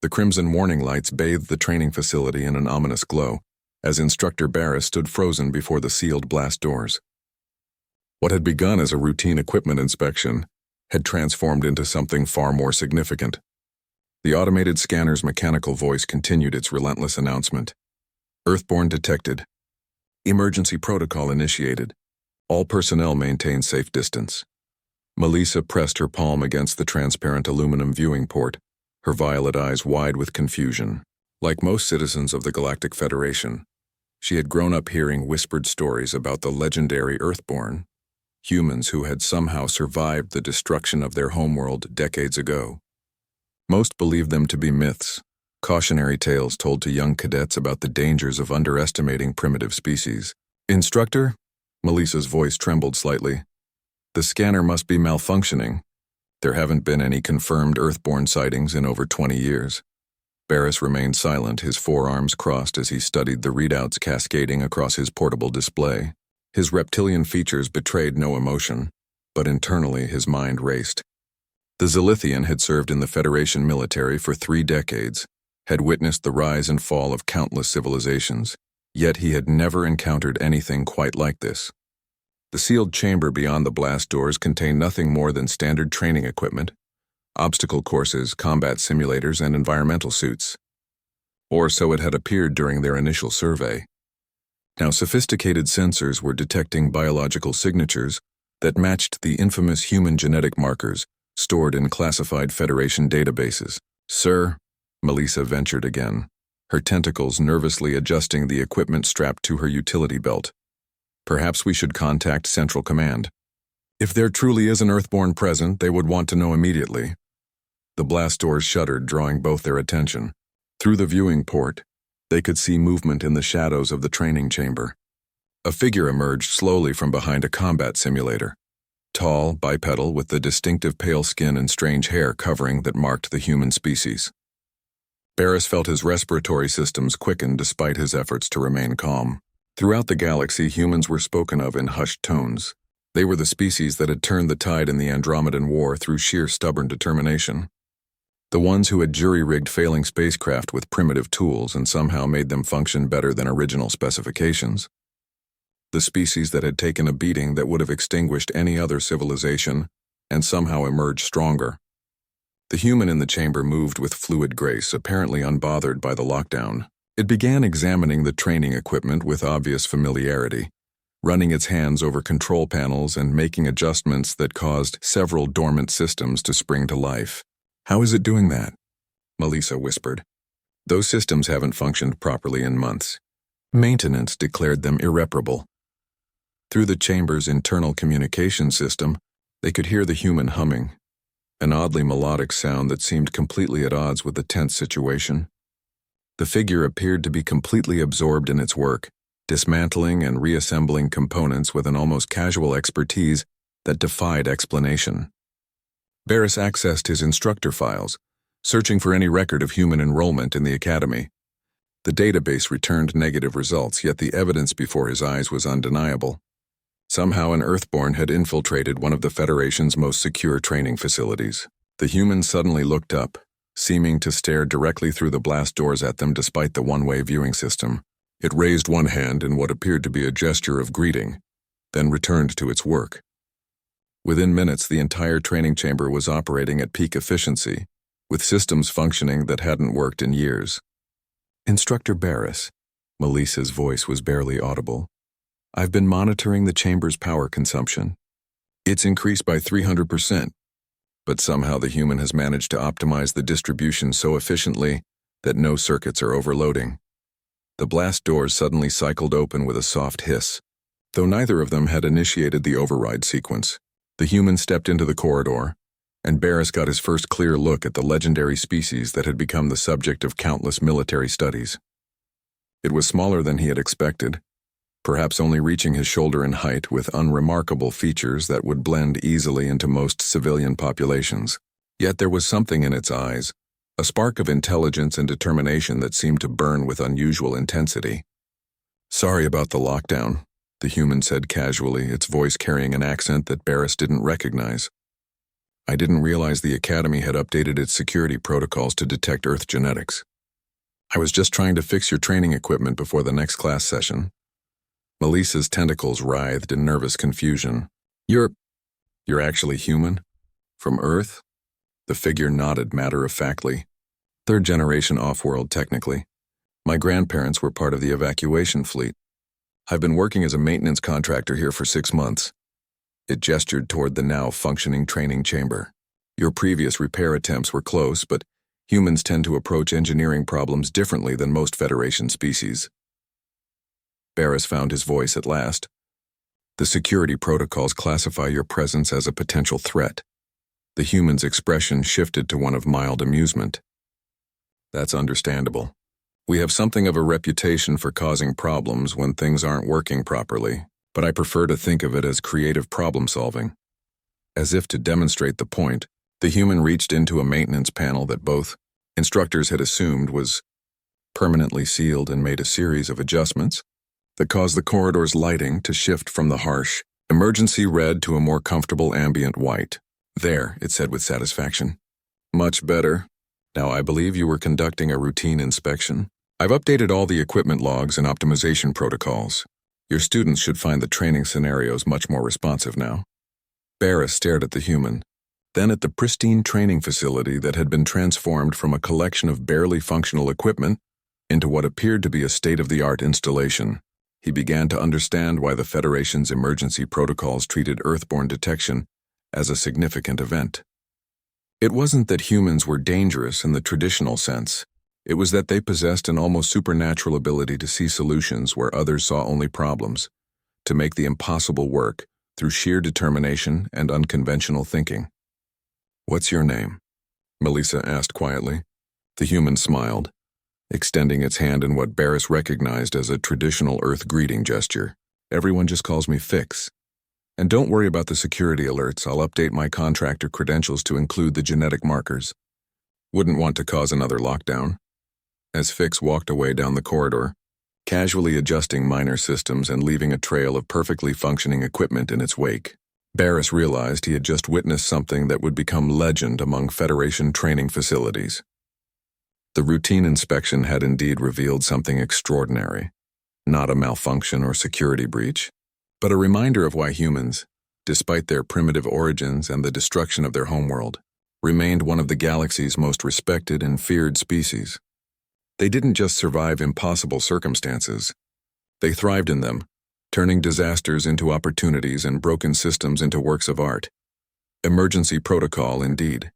The crimson warning lights bathed the training facility in an ominous glow, as Instructor Barris stood frozen before the sealed blast doors. What had begun as a routine equipment inspection had transformed into something far more significant. The automated scanner's mechanical voice continued its relentless announcement. Earthborn detected. Emergency protocol initiated. All personnel maintain safe distance. Melissa pressed her palm against the transparent aluminum viewing port, her violet eyes wide with confusion. Like most citizens of the Galactic Federation, she had grown up hearing whispered stories about the legendary Earthborn, humans who had somehow survived the destruction of their homeworld decades ago. Most believed them to be myths, cautionary tales told to young cadets about the dangers of underestimating primitive species. "Instructor?" Melissa's voice trembled slightly. "The scanner must be malfunctioning. There haven't been any confirmed Earthborn sightings in over 20 years. Barris remained silent, his forearms crossed as he studied the readouts cascading across his portable display. His reptilian features betrayed no emotion, but internally his mind raced. The Zilithian had served in the Federation military for 3 decades, had witnessed the rise and fall of countless civilizations, yet he had never encountered anything quite like this. The sealed chamber beyond the blast doors contained nothing more than standard training equipment, obstacle courses, combat simulators, and environmental suits. Or so it had appeared during their initial survey. Now sophisticated sensors were detecting biological signatures that matched the infamous human genetic markers stored in classified Federation databases. "Sir," Melissa ventured again, her tentacles nervously adjusting the equipment strapped to her utility belt. "Perhaps we should contact Central Command. If there truly is an Earthborn present, they would want to know immediately." The blast doors shuddered, drawing both their attention. Through the viewing port, they could see movement in the shadows of the training chamber. A figure emerged slowly from behind a combat simulator. Tall, bipedal, with the distinctive pale skin and strange hair covering that marked the human species. Barris felt his respiratory systems quicken despite his efforts to remain calm. Throughout the galaxy, humans were spoken of in hushed tones. They were the species that had turned the tide in the Andromedan War through sheer stubborn determination. The ones who had jury-rigged failing spacecraft with primitive tools and somehow made them function better than original specifications. The species that had taken a beating that would have extinguished any other civilization and somehow emerged stronger. The human in the chamber moved with fluid grace, apparently unbothered by the lockdown. It began examining the training equipment with obvious familiarity, running its hands over control panels and making adjustments that caused several dormant systems to spring to life. "How is it doing that?" Melissa whispered. "Those systems haven't functioned properly in months. Maintenance declared them irreparable." Through the chamber's internal communication system, they could hear the human humming, an oddly melodic sound that seemed completely at odds with the tense situation. The figure appeared to be completely absorbed in its work, dismantling and reassembling components with an almost casual expertise that defied explanation. Barris accessed his instructor files, searching for any record of human enrollment in the academy. The database returned negative results, yet the evidence before his eyes was undeniable. Somehow an Earthborn had infiltrated one of the Federation's most secure training facilities. The human suddenly looked up, seeming to stare directly through the blast doors at them despite the one-way viewing system. It raised one hand in what appeared to be a gesture of greeting, then returned to its work. Within minutes, the entire training chamber was operating at peak efficiency, with systems functioning that hadn't worked in years. "Instructor Barris," Melissa's voice was barely audible. "I've been monitoring the chamber's power consumption. It's increased by 300%, but somehow the human has managed to optimize the distribution so efficiently that no circuits are overloading." The blast doors suddenly cycled open with a soft hiss, though neither of them had initiated the override sequence. The human stepped into the corridor, and Barris got his first clear look at the legendary species that had become the subject of countless military studies. It was smaller than he had expected, perhaps only reaching his shoulder in height, with unremarkable features that would blend easily into most civilian populations. Yet there was something in its eyes, a spark of intelligence and determination that seemed to burn with unusual intensity. "Sorry about the lockdown," the human said casually, its voice carrying an accent that Barris didn't recognize. I didn't realize the Academy had updated its security protocols to detect Earth genetics. I was just trying to fix your training equipment before the next class session. Melissa's tentacles writhed in nervous confusion. You're actually human? From Earth? The figure nodded matter-of-factly. Third generation off-world, technically. My grandparents were part of the evacuation fleet. I've been working as a maintenance contractor here for 6 months. It gestured toward the now functioning training chamber. Your previous repair attempts were close, but humans tend to approach engineering problems differently than most Federation species. Barris found his voice at last. The security protocols classify your presence as a potential threat. The human's expression shifted to one of mild amusement. That's understandable. We have something of a reputation for causing problems when things aren't working properly, but I prefer to think of it as creative problem-solving. As if to demonstrate the point, the human reached into a maintenance panel that both instructors had assumed was permanently sealed and made a series of adjustments that caused the corridor's lighting to shift from the harsh emergency red to a more comfortable ambient white. There, it said with satisfaction. Much better. Now, I believe you were conducting a routine inspection. I've updated all the equipment logs and optimization protocols. Your students should find the training scenarios much more responsive now. Barris stared at the human, then at the pristine training facility that had been transformed from a collection of barely functional equipment into what appeared to be a state-of-the-art installation. He began to understand why the Federation's emergency protocols treated Earthborn detection as a significant event. It wasn't that humans were dangerous in the traditional sense. It was that they possessed an almost supernatural ability to see solutions where others saw only problems, to make the impossible work through sheer determination and unconventional thinking. What's your name? Melissa asked quietly. The human smiled, extending its hand in what Barris recognized as a traditional Earth greeting gesture. Everyone just calls me Fix. And don't worry about the security alerts. I'll update my contractor credentials to include the genetic markers. Wouldn't want to cause another lockdown. As Fix walked away down the corridor, casually adjusting minor systems and leaving a trail of perfectly functioning equipment in its wake, Barris realized he had just witnessed something that would become legend among Federation training facilities. The routine inspection had indeed revealed something extraordinary. Not a malfunction or security breach, but a reminder of why humans, despite their primitive origins and the destruction of their homeworld, remained one of the galaxy's most respected and feared species. They didn't just survive impossible circumstances. They thrived in them, turning disasters into opportunities and broken systems into works of art. Emergency protocol, indeed.